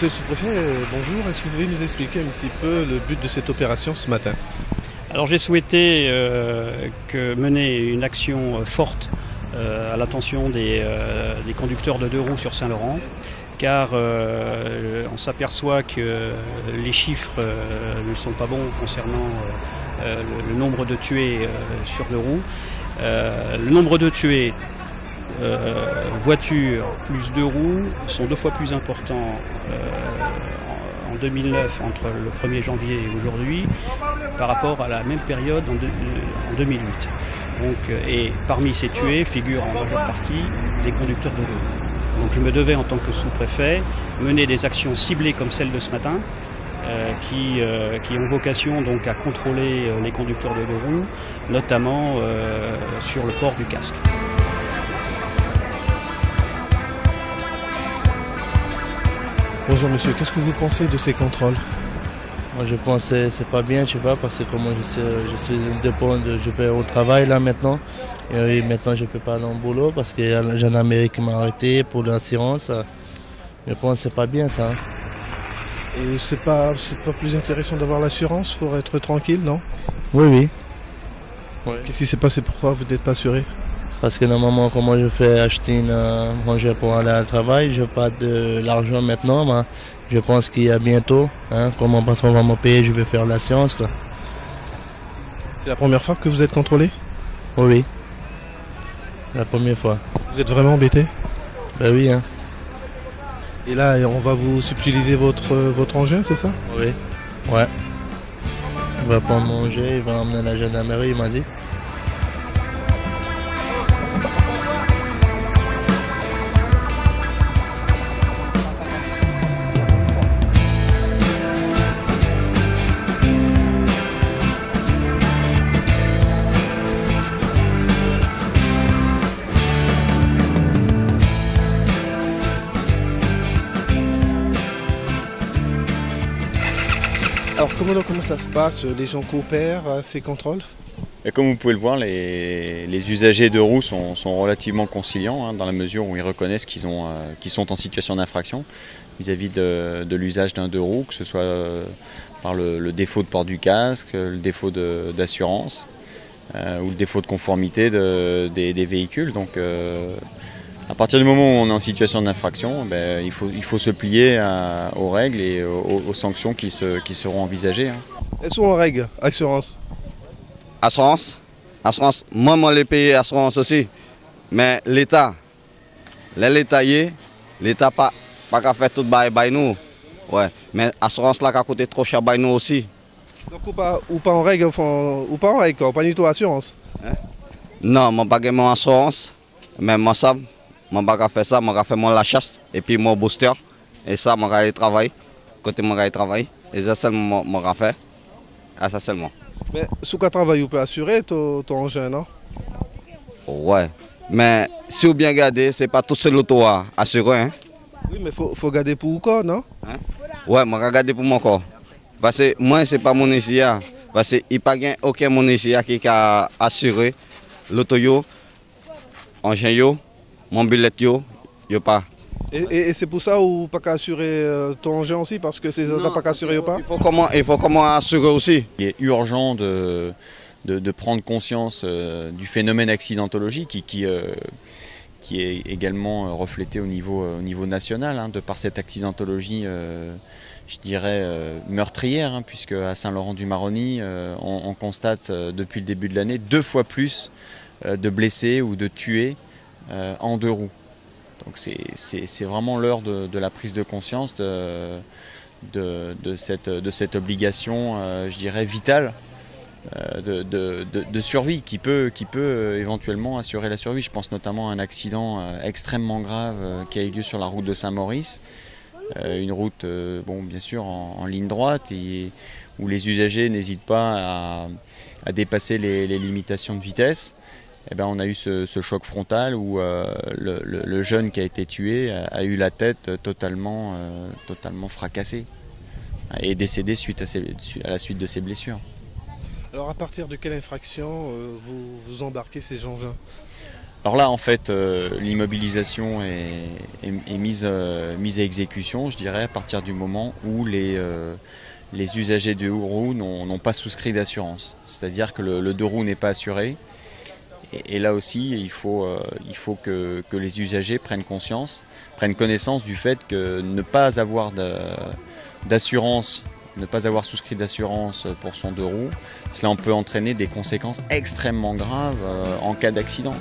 Monsieur le sous-préfet, bonjour. Est-ce que vous pouvez nous expliquer un petit peu le but de cette opération ce matin? Alors j'ai souhaité mener une action forte à l'attention des conducteurs de deux roues sur Saint-Laurent, car on s'aperçoit que les chiffres ne sont pas bons concernant le nombre de tués sur deux roues. Le nombre de tués voitures plus deux roues sont 2 fois plus importants en 2009 entre le 1er janvier et aujourd'hui par rapport à la même période en 2008. Donc, et parmi ces tués figurent en majeure partie des conducteurs de deux roues. Donc je me devais en tant que sous-préfet mener des actions ciblées comme celle de ce matin qui ont vocation donc à contrôler les conducteurs de deux roues, notamment sur le port du casque. Bonjour monsieur, qu'est-ce que vous pensez de ces contrôles? Moi je pense que c'est pas bien, tu vois, parce que comme je vais au travail là maintenant, et maintenant je peux pas aller au boulot parce que j'ai un Amérique qui m'a arrêté pour l'assurance. Je pense que c'est pas bien ça. Et c'est pas plus intéressant d'avoir l'assurance pour être tranquille, non? Oui, oui. Ouais. Qu'est-ce qui s'est passé? Pourquoi vous n'êtes pas assuré? Parce que normalement, comment je fais acheter une manger pour aller au travail, je n'ai pas de l'argent maintenant, mais je pense qu'il y a bientôt, quand mon patron va me payer, je vais faire la séance. C'est la première fois que vous êtes contrôlé? Oui, la première fois. Vous êtes vraiment embêté? Ben oui. Et là, on va vous subtiliser votre engin, c'est ça? Oui, ouais. Il va pas manger, il va emmener la gendarmerie, il m'a dit. Alors comment ça se passe? Les gens coopèrent à ces contrôles? Et comme vous pouvez le voir, les usagers de roues sont relativement conciliants dans la mesure où ils reconnaissent qu'ils sont en situation d'infraction vis-à-vis de l'usage d'un deux roues, que ce soit par le défaut de port du casque, le défaut d'assurance ou le défaut de conformité des véhicules. Donc, à partir du moment où on est en situation d'infraction, il faut se plier aux règles et aux sanctions qui seront envisagées. Elles sont en règle, assurance? Assurance, moi je l'ai payé assurance aussi, mais l'État pas qu'à faire tout bail nous, ouais, mais assurance là qui a coûté trop cher bail nous aussi. Donc ou pas en règle, ou pas en règle, pas du tout assurance? Non, moi pas mon assurance, mais moi ça, moi pas faire ça, moi faire mon la chasse et puis mon booster et ça moi aller travailler, côté moi aller travailler et ça seulement moi faire, ça seulement. Mais sous quel travail vous pouvez assurer ton engin, non? Ouais, mais si vous bien regardez, c'est pas tout seul l'auto à assurer. Oui, mais faut garder pour vous corps, non? Ouais, je vais garder pour mon corps. Parce que moi, c'est pas mon ici. Parce qu'il n'y a pas aucun mon ici qui a assuré l'auto, l'engin, mon billet, pas. Et c'est pour ça ou pas qu'à assurer ton engin aussi, parce que c'est pas qu'à assurer ou pas? Il faut comment assurer aussi. Il est urgent de prendre conscience du phénomène accidentologie qui est également reflété au niveau national, de par cette accidentologie, je dirais, meurtrière, puisque à Saint-Laurent-du-Maroni, on constate depuis le début de l'année 2 fois plus de blessés ou de tués en deux roues. Donc c'est vraiment l'heure de la prise de conscience de cette obligation, je dirais, vitale de survie qui peut éventuellement assurer la survie. Je pense notamment à un accident extrêmement grave qui a eu lieu sur la route de Saint-Maurice, une route bien sûr en ligne droite et où les usagers n'hésitent pas à dépasser les limitations de vitesse. On a eu ce choc frontal où le jeune qui a été tué a eu la tête totalement fracassée et est décédé à la suite de ses blessures. Alors à partir de quelle infraction vous embarquez ces engins? Alors là, en fait, l'immobilisation est mise à exécution, je dirais, à partir du moment où les usagers de deux roues n'ont pas souscrit d'assurance. C'est-à-dire que le deux roues n'est pas assuré. Et là aussi, il faut que les usagers prennent connaissance du fait que ne pas avoir d'assurance, ne pas avoir souscrit d'assurance pour son deux roues, cela peut entraîner des conséquences extrêmement graves en cas d'accident.